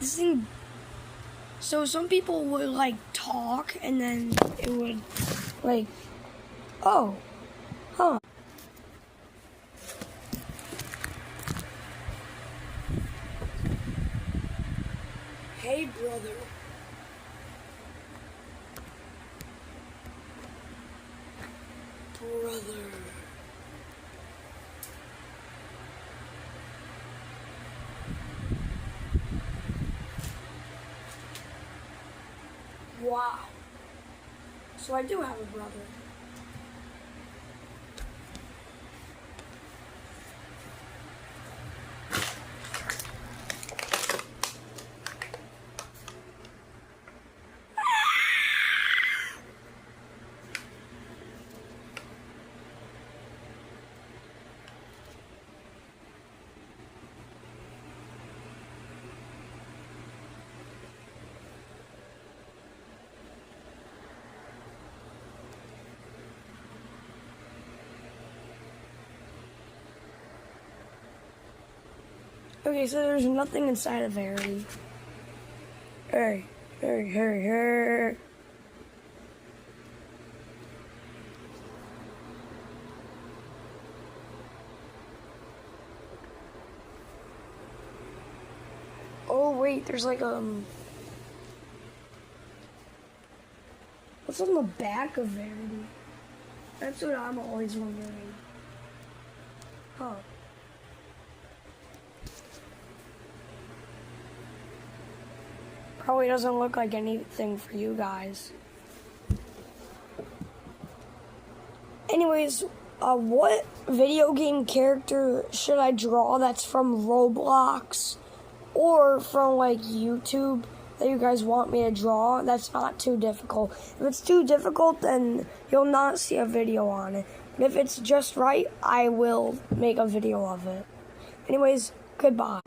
this thing. So some people would like talk, and then it would like, oh, huh. Hey, brother. Brother. Wow. So I do have a brother. Okay, so there's nothing inside of Harry. Harry. Oh wait, there's like what's on the back of Verity? That's what I'm always wondering. Huh. Probably doesn't look like anything for you guys. Anyways, what video game character should I draw that's from Roblox or from like YouTube that you guys want me to draw? That's not too difficult. If it's too difficult, then you'll not see a video on it. But if it's just right, I will make a video of it. Anyways, goodbye.